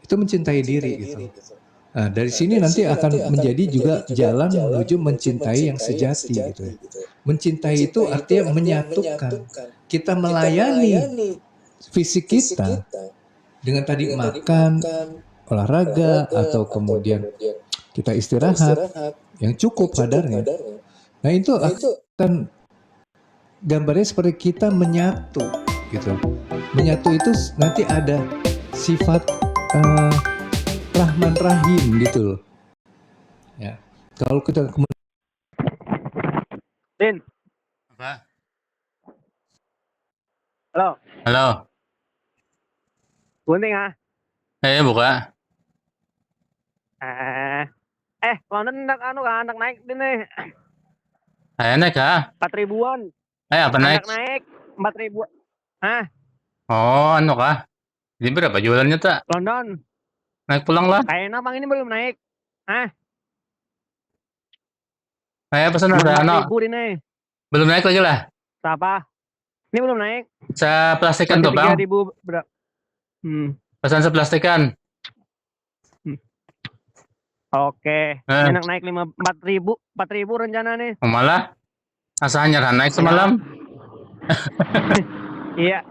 itu mencintai diri gitu. Nah, dari sini nanti akan menjadi juga jalan menuju mencintai yang sejati gitu ya. Mencintai itu artinya menyatukan. Kita melayani fisik kita dengan tadi makan, olahraga, atau kemudian kita istirahat yang cukup kadarnya. Nah, itu akan gambarnya seperti kita menyatu gitu. Menyatu itu nanti ada sifat Rahman Rahim gitu loh. Ya. Kalau kita kemudian Din. Apa? Halo. Halo. Gunting ah. Buka. London anak naik din nih. Naik kah? 4.000-an. Apa naik? Naik 4.000. Hah? Oh, kah? Ini berapa jualannya tak? London. Naik pulang lah. Kayaknya bang ini belum naik. Hah? Pesan ada 4.000 din nih. Belum naik lagi lah. Siapa? Ini belum naik. Seplastikan tuh bang. 3.000 berapa? Pesan seplastikan. Oke. Enak naik 4.000 rencana nih. Malah asalnya naik semalam. Iya.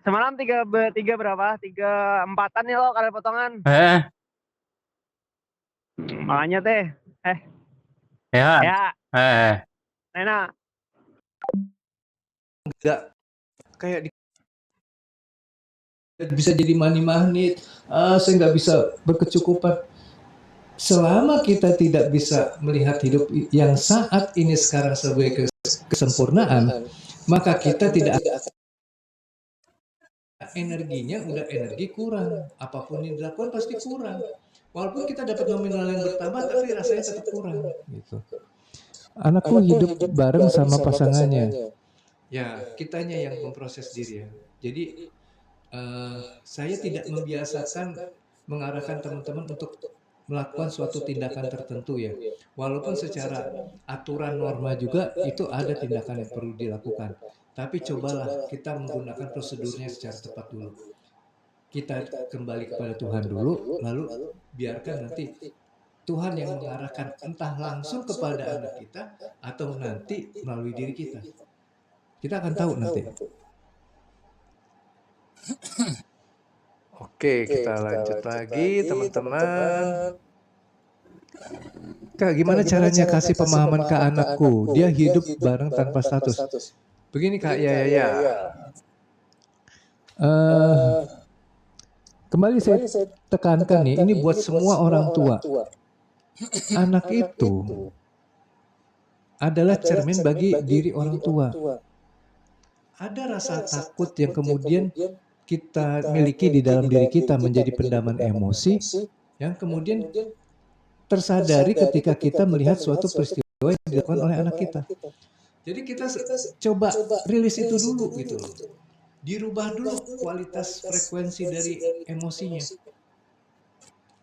Semalam 3 berapa? 3-4an nih lo kalian potongan. Makanya teh. Ya. Enak. Enggak kayak bisa jadi magnet. Saya nggak bisa berkecukupan. Selama kita tidak bisa melihat hidup yang saat ini sekarang sebagai kesempurnaan, maka kita tidak energinya udah energi kurang. Apapun yang dilakukan pasti kurang. Walaupun kita dapat nominal yang bertambah, tapi rasanya tetap kurang. Gitu. Anakku hidup bareng sama pasangannya. Ya, kitanya yang memproses diri ya. Jadi saya tidak membiasakan mengarahkan teman-teman untuk melakukan suatu tindakan tertentu ya. Walaupun secara aturan norma juga itu ada tindakan yang perlu dilakukan. Tapi cobalah kita menggunakan prosedurnya secara tepat dulu. Kita kembali kepada Tuhan dulu, lalu biarkan nanti Tuhan yang mengarahkan entah langsung kepada anak kita atau nanti melalui diri kita. Kita akan tahu nanti. Oke, kita lanjut lagi teman-teman. Kak, gimana caranya kasih pemahaman ke anakku? Dia hidup bareng tanpa status. Begini Kak, ya. Kembali saya tekankan nih, ini buat semua orang tua. Anak itu adalah cermin bagi diri orang tua. Ada rasa takut yang kemudian kita miliki di dalam diri kita menjadi pendaman emosi yang kemudian tersadari ketika kita melihat suatu peristiwa yang dilakukan oleh anak kita. Jadi kita coba rilis itu dulu gitu loh. Dirubah dulu kualitas frekuensi dari emosinya.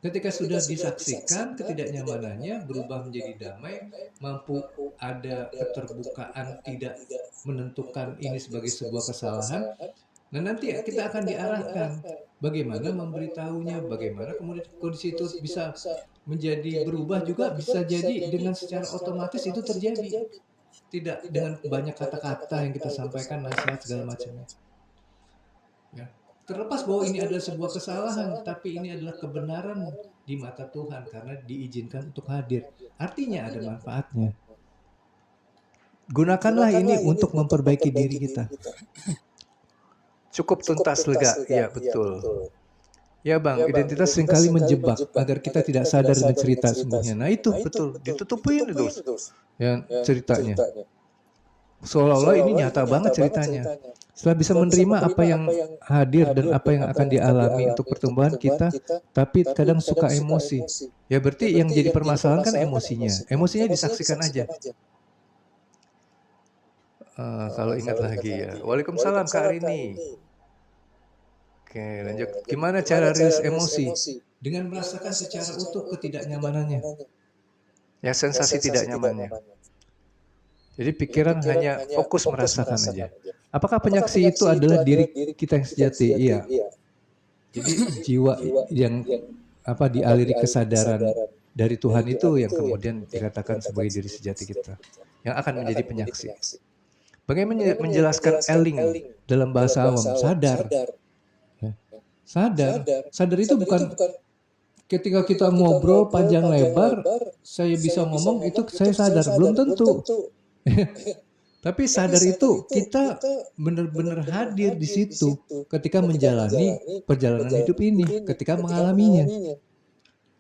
Ketika sudah disaksikan ketidaknyamanannya berubah menjadi damai, mampu ada keterbukaan, tidak menentukan ini sebagai sebuah kesalahan. Nah nanti kita akan diarahkan bagaimana memberitahunya, bagaimana kemudian kondisi itu bisa menjadi berubah juga bisa jadi dengan secara otomatis itu terjadi. Tidak dengan banyak kata-kata yang kita sampaikan, nasihat segala macamnya. Ya. Terlepas bahwa ini adalah sebuah kesalahan, tapi ini adalah kebenaran di mata Tuhan karena diizinkan untuk hadir. Artinya ada manfaatnya. Gunakanlah ini untuk memperbaiki diri kita. Cukup tuntas lega, ya betul. Ya Bang, identitas seringkali menjebak agar kita tidak sadar dengan cerita sungguhnya. Nah itu betul, ditutupin itu ya ceritanya. Seolah-olah ini nyata banget ceritanya. Setelah bisa menerima apa yang hadir dan apa yang akan dialami untuk pertumbuhan kita, tapi kadang suka emosi. Ya berarti yang jadi permasalahan kan emosinya. Emosinya disaksikan aja. Kalau ingat lagi ya. Waalaikumsalam Kak Arini. Oke, lanjut. Gimana cara rilis emosi? Dengan merasakan secara utuh ketidaknyamanannya. Ya, sensasi tidak nyamannya. Jadi pikiran hanya fokus merasakan aja. Apakah penyaksi itu adalah diri kita yang sejati? Iya. Jadi jiwa yang dialiri kesadaran dari Tuhan itu yang kemudian dikatakan sebagai diri sejati kita, yang akan menjadi penyaksi. Bagaimana menjelaskan eling dalam bahasa awam? Sadar. Ya. Sadar itu bukan ketika kita ngobrol panjang lebar, saya bisa ngomong itu saya sadar, belum tentu. Tapi sadar itu kita benar-benar hadir di situ ketika menjalani perjalanan hidup ini, ketika mengalaminya.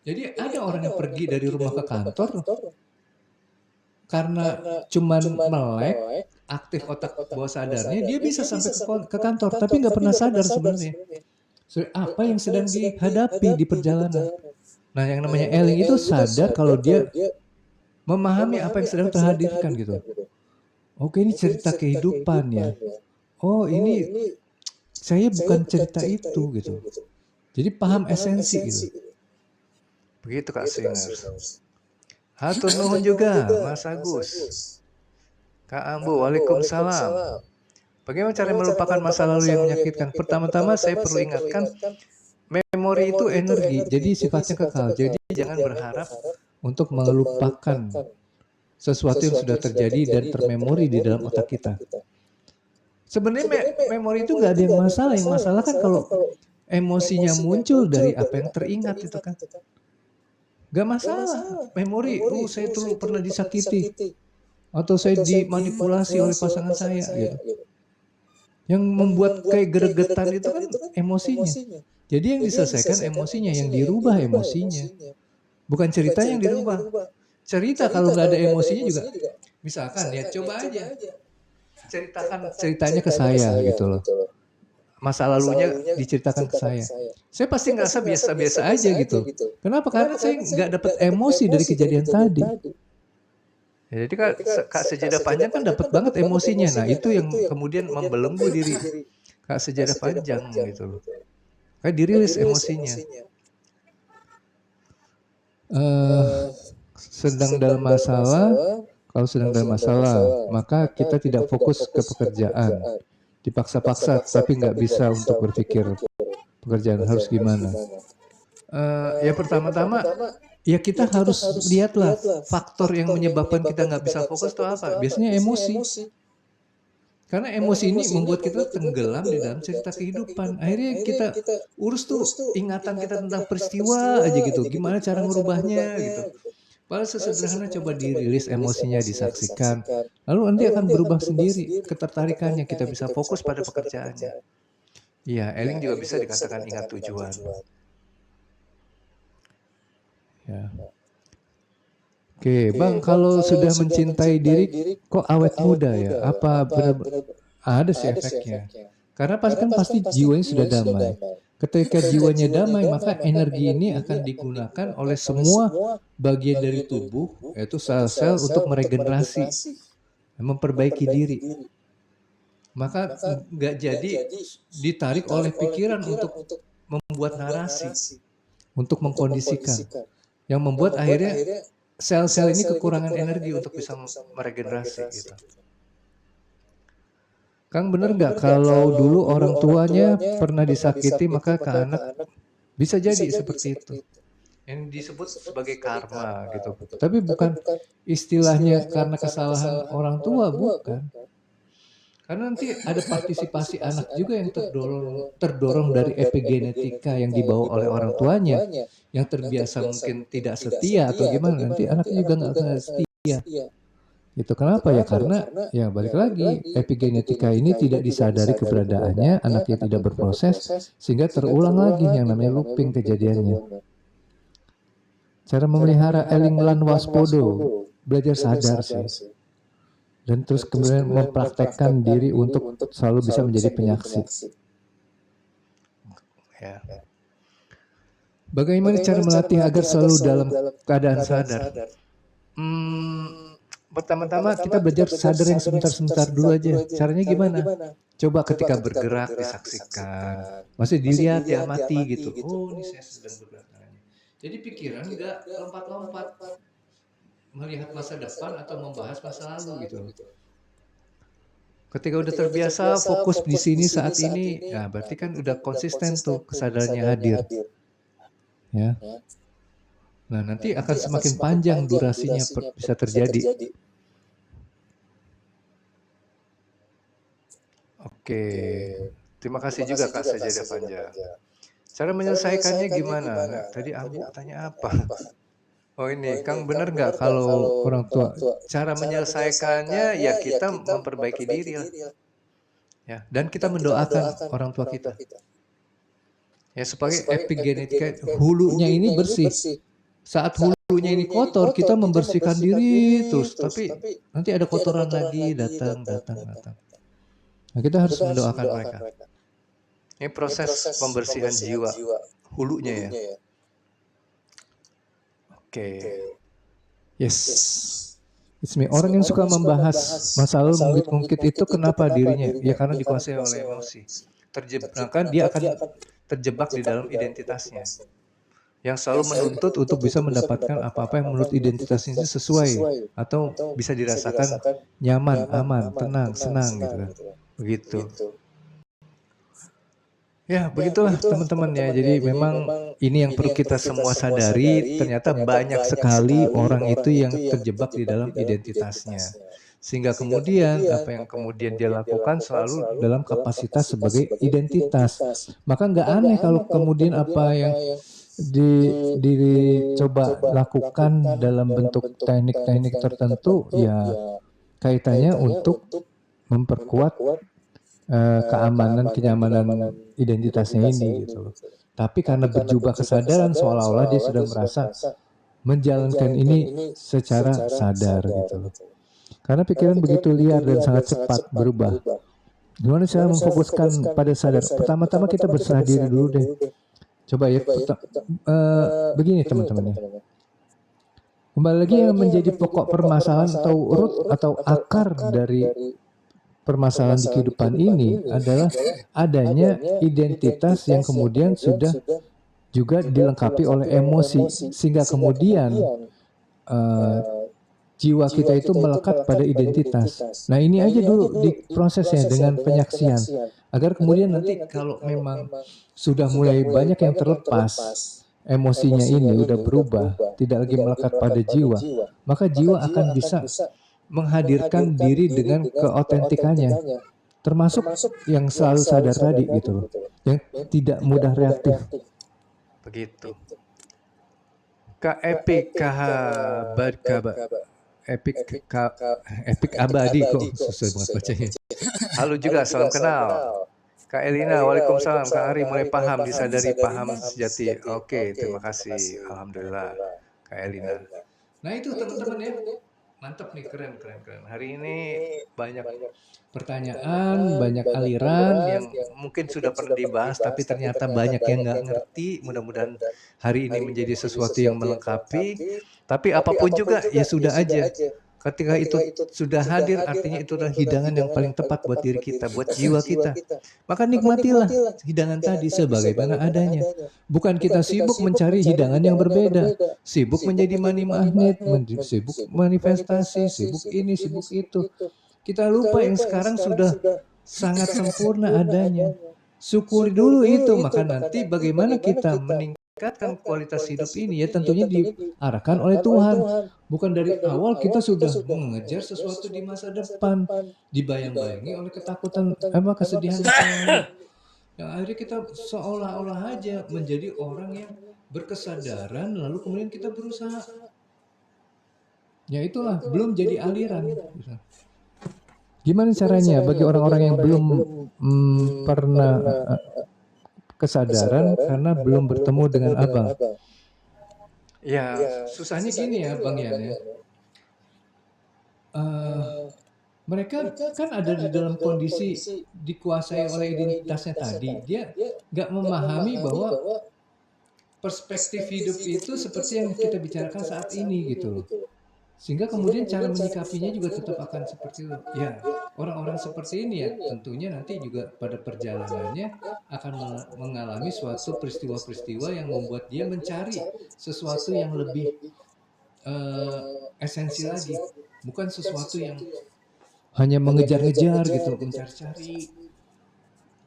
Jadi ada orang yang pergi dari rumah ke kantor karena cuman melek, aktif otak bawah sadarnya, dia bisa sampai ke kantor, tapi nggak pernah sadar sebenarnya apa yang sedang dihadapi di perjalanan. Nah, yang namanya eling itu sadar kalau dia memahami apa yang sedang terhadirkan gitu. Oke, ini cerita kehidupan ya. Oh, ini saya bukan cerita itu gitu. Jadi paham esensi gitu. Begitu Kak Swingers. Hatur nuhun juga Mas Agus. Kak Ambu, waalaikumsalam. Bagaimana cara melupakan masa lalu yang menyakitkan? Pertama-tama saya perlu ingatkan, memori itu energi, jadi sifatnya kekal. Jadi jangan berharap untuk melupakan sesuatu yang sudah terjadi dan termemori di dalam otak kita. Sebenarnya memori itu nggak ada yang masalah. Yang masalah kan kalau emosinya muncul dari apa yang teringat itu kan. Gak masalah. Memori, saya dulu pernah disakiti. Atau saya dimanipulasi oleh pasangan saya gitu. Yang membuat kayak gregetan itu kan emosinya. Jadi yang diselesaikan emosinya, yang dirubah emosinya. Bukan cerita yang dirubah. Cerita kalau nggak ada emosinya juga. Misalkan ya coba aja. Ceritakan ceritanya ke saya gitu loh. Masa lalunya diceritakan ke saya. Saya pasti ngerasa biasa-biasa aja gitu. Kenapa? Karena saya nggak dapat emosi dari kejadian tadi. Ya, jadi Kak Sejadah Panjang kan dapat banget emosinya. Nah itu yang kemudian membelenggu diri Kak Sejadah Panjang gitu loh. Kayak dirilis emosinya. Sedang dalam masalah, kalau sedang dalam masalah, maka kita tidak fokus ke pekerjaan. Dipaksa-paksa, tapi nggak bisa untuk berpikir pekerjaan harus gimana. Ya pertama-tama, ya kita harus lihatlah faktor yang menyebabkan kita nggak bisa fokus itu apa. Biasanya emosi. Karena emosi ini membuat kita tenggelam di dalam cerita kehidupan. Akhirnya kita urus tuh ingatan kita tentang peristiwa aja gitu. Gimana cara merubahnya gitu. Padahal sesederhana coba dirilis emosinya, disaksikan. Lalu nanti akan berubah sendiri ketertarikannya. Kita bisa fokus pada pekerjaannya. Iya, eling juga bisa dikatakan ingat tujuan. Ya. Oke, Bang, kalau sudah mencintai diri, kok awet muda ya? Apa benar-benar ada sih efeknya? Karena pasti jiwanya sudah damai. Ketika jiwanya damai, maka energi ini akan digunakan oleh semua bagian dari tubuh, yaitu sel-sel untuk meregenerasi, memperbaiki diri. Maka nggak jadi ditarik oleh pikiran untuk membuat narasi, untuk mengkondisikan. Yang membuat akhirnya sel-sel ini kekurangan energi untuk bisa meregenerasi gitu. Kang, bener nggak kalau dulu orang tuanya pernah disakiti maka ke anak bisa jadi seperti itu. Yang disebut sebagai karma gitu. Tapi bukan istilahnya karena kesalahan orang tua, bukan. Karena nanti ada partisipasi anak juga yang terdorong dari epigenetika yang dibawa oleh orang tuanya, yang terbiasa mungkin tidak setia atau gimana, nanti anaknya juga nggak akan setia. Itu kenapa ya? Karena ya balik lagi, epigenetika ini tidak disadari keberadaannya, anaknya tidak berproses, sehingga terulang lagi yang namanya looping kejadiannya. Cara memelihara eling lan waspodo, belajar sadar sih. Dan terus kemudian mempraktekkan diri untuk selalu bisa menjadi penyaksi. Ya. Bagaimana cara melatih agar selalu dalam keadaan sadar? Pertama-tama kita belajar sadar yang sebentar-sebentar dulu aja. Caranya gimana? Coba ketika bergerak disaksikan. Maksudnya dilihat, diamati gitu. Oh, ini saya sedang bergerak. Jadi pikiran nggak lompat-lompat melihat masa depan atau membahas masa lalu gitu. Ketika udah terbiasa fokus di sini saat ini, ya berarti kan udah konsisten tuh kesadarannya hadir. ya. Nah, nanti akan semakin panjang durasinya bisa terjadi. Oke, terima kasih juga Kak Sajadah Panja. Cara menyelesaikannya gimana? Nah, tadi Abu tanya apa? Oh ini, Kang bener nggak kalau orang tua? Cara menyelesaikannya ya kita memperbaiki diri lah. Ya, dan kita mendoakan orang tua kita. Ya supaya epigenetika hulunya ini bersih. Saat hulunya ini kotor, kita membersihkan diri terus, tapi nanti ada kotoran lagi datang. Nah, kita harus mendoakan mereka. Ini proses pembersihan jiwa hulunya ya. Oke. Yes. It's me. Orang yang suka membahas masa lalu mengungkit-ungkit itu kenapa dirinya? Ya karena dikuasai oleh emosi. Dia akan terjebak di dalam identitasnya. Yang selalu menuntut untuk bisa mendapatkan apa-apa yang menurut identitasnya itu sesuai atau bisa dirasakan nyaman, aman, tenang, senang gitu kan. Begitu. Ya, begitulah teman-teman ya. Jadi memang ini yang perlu kita semua sadari, ternyata banyak sekali orang itu yang terjebak di dalam identitasnya. Sehingga kemudian apa yang kemudian dia lakukan selalu dalam kapasitas sebagai identitas. Maka nggak aneh kalau kemudian apa yang dicoba lakukan dalam bentuk teknik-teknik tertentu ya kaitannya untuk memperkuat keamanan, kenyamanan identitasnya ini gitu loh. Tapi karena berjubah kesadaran seolah-olah dia sudah merasa menjalankan ini secara sadar gitu loh. Karena pikiran begitu liar dan sangat cepat berubah. Gimana cara memfokuskan pada sadar? Pertama-tama kita berserah diri dulu deh. Coba ya, begini teman-teman ya. Kembali lagi yang menjadi pokok permasalahan atau root atau akar dari permasalahan di kehidupan ini adalah adanya identitas yang kemudian sudah juga dilengkapi oleh emosi, sehingga kemudian jiwa kita itu melekat pada identitas. Nah ini aja dulu di prosesnya dengan penyaksian, agar kemudian nanti kalau memang sudah mulai banyak yang terlepas, emosinya ini udah berubah, tidak lagi melekat pada jiwa, maka jiwa akan bisa menghadirkan diri dengan keautentikannya, termasuk yang selalu sadar tadi gitu loh, yang tidak mudah reaktif. Begitu. Epic abadi kok susah banget bacanya. Halo juga, salam kenal. Kak Elina, waalaikumsalam. Kak Ari mulai paham, disadari paham sejati. Oke, terima kasih. Alhamdulillah, Kak Elina. Nah itu teman-teman ya. Mantap nih, keren. Hari ini banyak pertanyaan, banyak aliran yang mungkin sudah pernah dibahas, tapi ternyata banyak yang nggak ngerti. Mudah-mudahan hari ini menjadi sesuatu yang melengkapi. Tapi apapun juga, ya sudah aja. Ketika itu sudah hadir, artinya itu adalah hidangan yang paling tepat buat diri kita, buat jiwa kita. Maka nikmatilah hidangan tadi sebagaimana adanya. Bukan kita sibuk mencari hidangan yang berbeda, sibuk menjadi money magnet, sibuk manifestasi, sibuk ini, sibuk itu. Kita lupa yang sekarang sudah sangat sempurna adanya. Syukuri dulu itu, maka nanti bagaimana kita meningkatkan kualitas hidup ini ya tentunya diarahkan oleh Tuhan. Bukan dari awal kita sudah mengejar sesuatu di masa depan, dibayang-bayangi oleh ketakutan, kesedihan yang akhirnya kita seolah-olah aja menjadi orang yang berkesadaran lalu kemudian kita berusaha. Ya itulah, belum jadi aliran. Gimana caranya bagi orang-orang yang belum pernah kesadaran karena belum bertemu dengan Abang? Ya, susahnya gini ya Bang Yan ya. Mereka kan ada di dalam kondisi dikuasai oleh identitasnya tadi. Dia nggak memahami bahwa perspektif hidup itu seperti yang kita bicarakan saat ini gitu loh. Sehingga kemudian cara menyikapinya juga tetap akan seperti itu. Ya, orang-orang seperti ini ya tentunya nanti juga pada perjalanannya akan mengalami suatu peristiwa-peristiwa yang membuat dia mencari sesuatu yang lebih esensi lagi. Bukan sesuatu yang hanya mengejar-ngejar gitu, mencari-cari.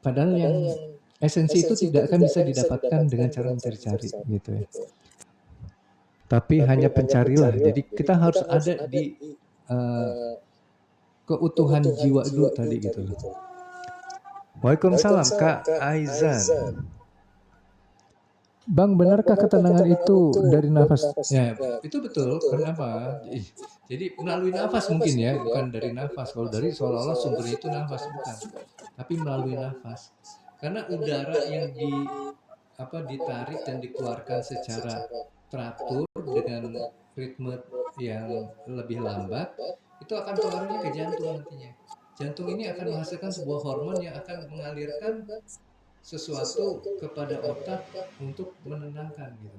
Padahal yang Esensi itu tidak akan bisa didapatkan dengan cara mencari-cari gitu ya. Tapi hanya pencarilah. Jadi kita harus ada di keutuhan jiwa dulu tadi gitu loh. Waalaikumsalam Kak Aizan. Bang, benarkah ketenangan itu dari nafas? Ya, itu betul. Kenapa? Jadi melalui nafas mungkin ya, bukan dari nafas. Kalau dari seolah-olah sumbernya itu nafas, bukan. Tapi melalui nafas. Karena udara yang ditarik dan dikeluarkan secara teratur dengan ritme yang lebih lambat, itu akan pengaruhnya ke jantung nantinya. Jantung ini akan menghasilkan sebuah hormon yang akan mengalirkan sesuatu kepada otak untuk menenangkan gitu.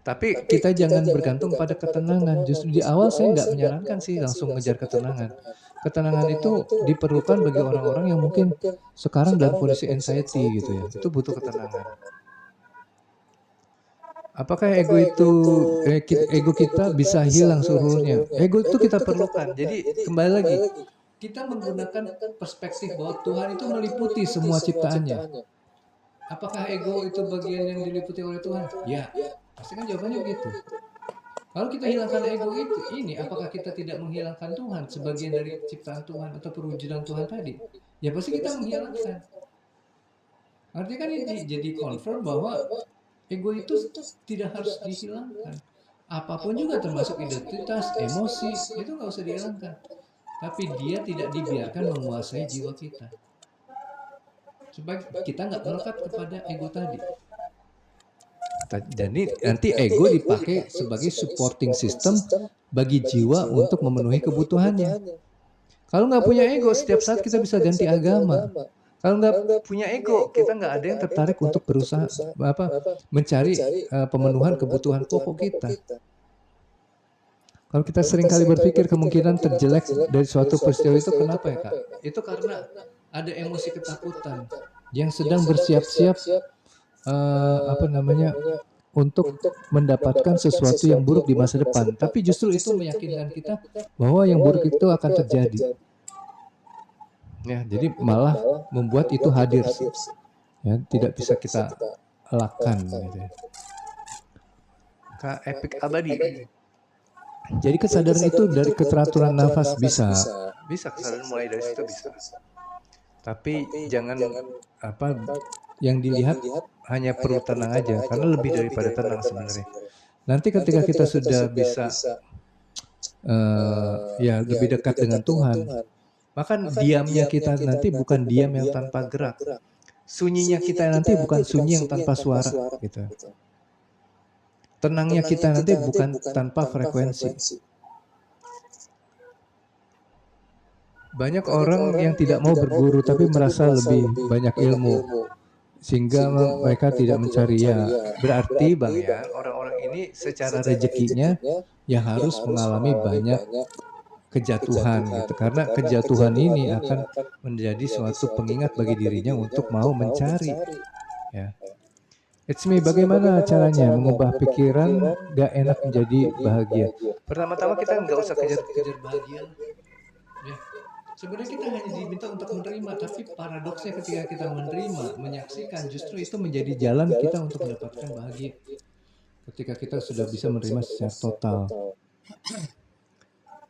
Tapi kita jangan bergantung pada ketenangan. Justru di awal saya nggak menyarankan sih langsung ngejar ketenangan. Ketenangan itu diperlukan bagi orang-orang yang mungkin sekarang dalam kondisi anxiety gitu ya. Itu butuh ketenangan. Apakah ego kita bisa hilang seluruhnya? Ego itu kita perlukan. Jadi kembali lagi, kita menggunakan perspektif bahwa Tuhan itu meliputi semua ciptaannya. Apakah ego itu bagian yang diliputi oleh Tuhan? Ya, pasti kan jawabannya begitu. Kalau kita hilangkan ego itu, apakah kita tidak menghilangkan Tuhan sebagian dari ciptaan Tuhan atau perwujudan Tuhan tadi? Ya pasti kita menghilangkan. Artinya kan ini jadi confirm bahwa ego itu tidak harus dihilangkan. Apapun juga termasuk identitas, emosi, itu nggak usah dihilangkan. Tapi dia tidak dibiarkan menguasai jiwa kita. Supaya kita nggak melekat kepada ego tadi. Dan nanti ego dipakai sebagai supporting system bagi jiwa untuk memenuhi kebutuhannya. Kalau nggak punya ego, setiap saat kita bisa ganti agama. Kalau nggak punya ego, kita nggak ada yang tertarik untuk berusaha mencari pemenuhan kebutuhan pokok kita. Kalau kita sering kali berpikir kemungkinan terjelek dari suatu peristiwa itu kenapa ya Kak? Itu karena ada emosi ketakutan yang sedang bersiap-siap untuk mendapatkan sesuatu yang buruk di masa depan. Tapi justru itu meyakinkan kita bahwa yang buruk itu akan terjadi. Ya, jadi malah membuat itu hadir, ya, tidak bisa kita elakkan. Gitu. Kak Epic Abadi. Jadi kesadaran itu dari keteraturan nafas bisa kesadaran mulai dari situ bisa. Tapi jangan yang dilihat hanya perlu tenang aja, karena lebih daripada tenang sebenarnya. Nanti ketika kita sudah bisa lebih dekat dengan Tuhan. Bahkan diamnya kita nanti bukan diam yang tanpa gerak. Sunyinya kita nanti bukan sunyi yang tanpa suara gitu. Tenangnya kita nanti bukan tanpa frekuensi. Banyak orang yang tidak mau berguru tapi merasa lebih banyak ilmu sehingga mereka tidak mencari ya. Berarti Bang ya, orang-orang ini secara rezekinya ya harus mengalami banyak kejatuhan gitu, karena kejatuhan ini akan menjadi suatu pengingat bagi dirinya untuk mau mencari ya. It's me, bagaimana caranya mengubah pikiran gak enak menjadi bahagia? Pertama-tama kita nggak usah kejar-kejar bahagia ya. Sebenarnya kita hanya diminta untuk menerima, tapi paradoksnya ketika kita menerima, menyaksikan, justru itu menjadi jalan kita untuk mendapatkan bahagia ketika kita sudah bisa menerima secara total.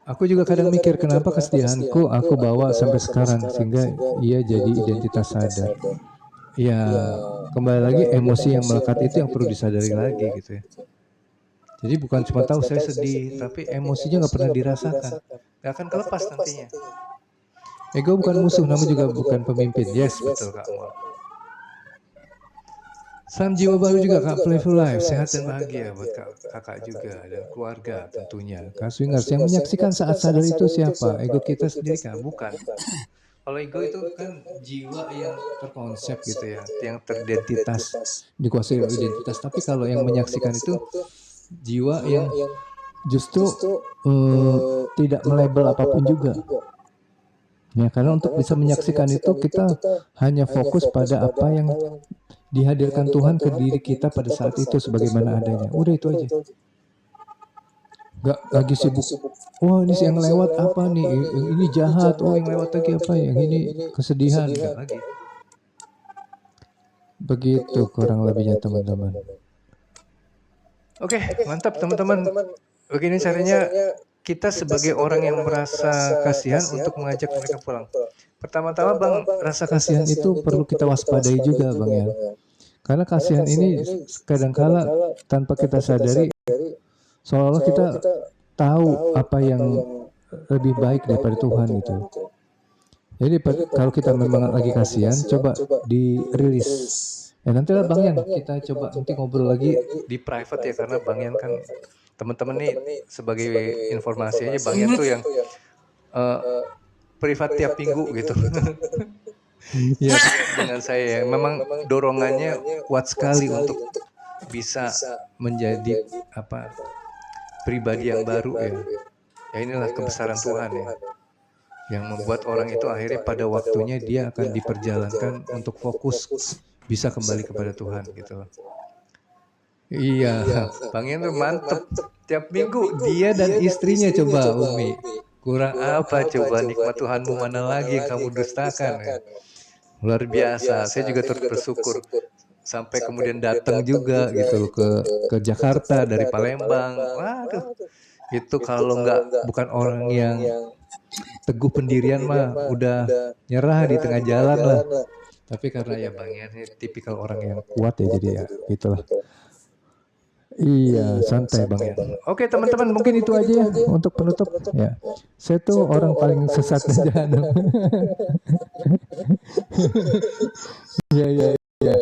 Aku juga kadang mikir kenapa kesedihanku aku bawa sampai sekarang sehingga ia jadi identitas sadar. Ya, kembali lagi emosi yang melekat itu yang perlu disadari lagi gitu ya. Jadi bukan cuma tahu saya sedih, tapi emosinya nggak pernah dirasakan. Nggak akan kelepas nantinya. Ego bukan musuh, namun juga bukan pemimpin. Yes, betul Kak. Salam jiwa baru juga Kak, Playful Life, sehat dan bahagia buat kakak juga dan keluarga tentunya. Kak Swingers, yang menyaksikan saat sadar itu siapa? Ego kita sendiri kan? Bukan. Kalau ego itu kan jiwa yang terkonsep gitu ya, yang teridentitas, dikuasai oleh identitas. Tapi kalau yang menyaksikan itu jiwa yang justru tidak melabel apapun juga. Ya, karena untuk bisa menyaksikan itu kita hanya fokus pada apa yang dihadirkan Tuhan ke diri kita pada saat itu sebagaimana adanya. Udah itu aja. nggak lagi sibuk. Oh ini yang lewat apa nih? Ini jahat. Oh yang lewat lagi apa? Yang ini kesedihan. Nggak lagi. Begitu kurang lebihnya teman-teman. Oke, mantap teman-teman. Begini caranya kita sebagai orang yang merasa kasihan untuk mengajak mereka pulang. Pertama-tama Bang, rasa kasihan itu perlu kita waspadai juga Bang ya. Karena kasihan ini kadangkala tanpa kita sadari, seolah-olah kita tahu apa yang lebih baik daripada Tuhan gitu. Jadi kalau kita memang lagi kasihan, coba dirilis. Ya nantilah Bang Yan, kita coba nanti ngobrol lagi di private ya, karena Bang Yan kan teman-teman nih sebagai informasi aja, Bang Yan tuh yang privat tiap minggu gitu. Ya dengan saya memang dorongannya kuat sekali untuk bisa menjadi apa pribadi yang baru ya. Ya inilah kebesaran Tuhan ya, yang membuat orang itu akhirnya pada waktunya dia akan diperjalankan untuk fokus bisa kembali kepada Tuhan gitu loh. Iya, Bang Yan tuh mantep. Tiap minggu dia dan istrinya coba Umi. Kurang apa coba, nikmat Tuhanmu mana lagi yang kamu dustakan ya. Luar biasa, saya juga turut bersyukur. Sampai kemudian datang juga gitu loh ke Jakarta dari Palembang. Waduh, itu kalau nggak bukan orang yang teguh pendirian mah udah nyerah di tengah jalan lah. Tapi karena ya Bang Yan ini tipikal orang yang kuat ya, jadi ya gitulah. Iya, santai Bang Yan. Oke teman-teman, mungkin itu aja ya untuk penutup ya. Saya tuh orang paling sesat di jahanam. Iya iya iya.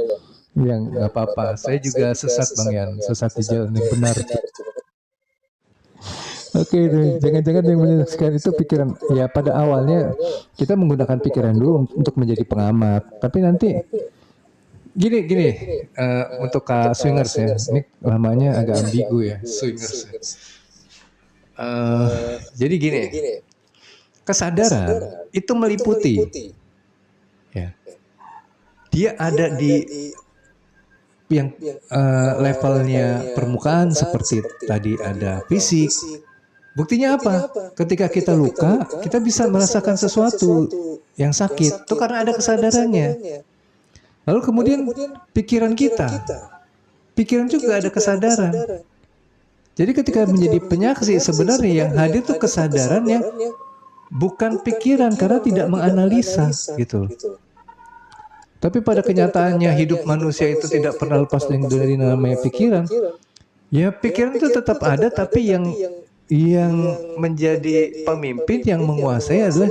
Yang nggak apa-apa. Saya juga sesat Bang Yan, sesat di jalan yang benar. Oke, jangan-jangan yang menyaksikan itu pikiran, ya pada awalnya kita menggunakan pikiran dulu untuk menjadi pengamat, tapi nanti gini untuk Kak Swingers ya, ini namanya agak ambigu ya, Swingers. Jadi gini, kesadaran itu meliputi, ya, dia ada di yang levelnya permukaan seperti tadi ada fisik. Buktinya apa? Ketika kita luka, kita bisa merasakan sesuatu yang sakit. Itu karena ada kesadarannya. Lalu kemudian pikiran kita, pikiran juga ada kesadaran. Jadi ketika menjadi penyaksi, sebenarnya yang hadir itu kesadaran yang bukan pikiran, karena tidak menganalisa gitu. Tapi pada kenyataannya hidup manusia itu tidak pernah lepas dari namanya pikiran. Ya pikiran itu tetap ada, tapi yang menjadi pemimpin, yang menguasai adalah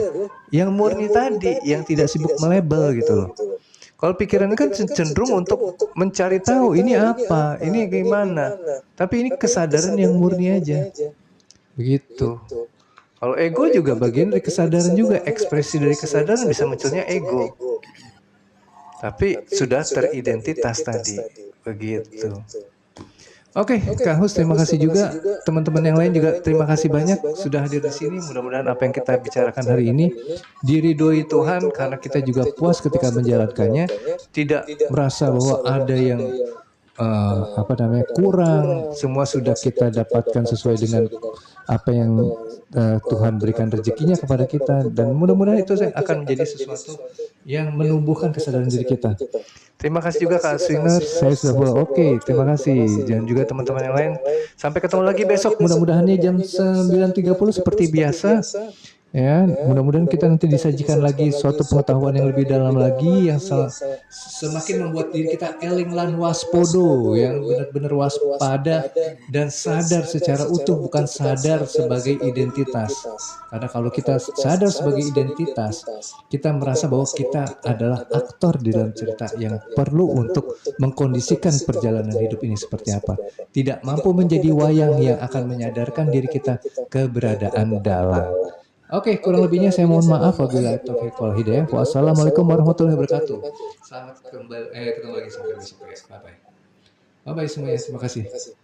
yang murni tadi, yang tidak sibuk melebel gitu loh. Kalau pikiran kan cenderung untuk mencari tahu ini apa, ini gimana. Tapi ini kesadaran yang murni aja. Begitu. Kalau ego juga bagian dari kesadaran juga, ekspresi dari kesadaran bisa munculnya ego. Tapi sudah teridentitas tadi. Begitu. Oke, Kak Hus, terima kasih juga. Teman-teman yang lain juga terima kasih banyak sudah hadir di sini. Mudah-mudahan apa yang kita bicarakan hari ini diridhoi Tuhan, karena kita juga puas ketika menjalankannya. Tidak merasa bahwa ada yang kurang. Semua sudah kita dapatkan sesuai dengan apa yang Tuhan berikan rezekinya kepada kita, dan mudah-mudahan itu akan menjadi sesuatu yang menumbuhkan kesadaran diri kita. Terima kasih juga Kak Swingers, saya sudah boleh. Oke, terima kasih. Dan juga teman-teman yang lain. Sampai ketemu lagi besok, mudah-mudahan jam 9.30 seperti biasa. Ya, mudah-mudahan kita nanti disajikan lagi suatu pengetahuan yang lebih dalam lagi, yang semakin membuat diri kita eling lan waspodo, yang benar-benar waspada dan sadar secara utuh, bukan sadar sebagai identitas. Karena kalau kita sadar sebagai identitas, kita merasa bahwa kita adalah aktor di dalam cerita yang perlu untuk mengkondisikan perjalanan hidup ini seperti apa. Tidak mampu menjadi wayang yang akan menyadarkan diri kita keberadaan dalam. Oke, kurang lebihnya saya mohon maaf. Wabillahi taufiq wal hidayah. Wassalamualaikum warahmatullahi wabarakatuh. Selamat ketemu lagi sampai besok ya. Bye bye. Bye bye semuanya. Terima kasih.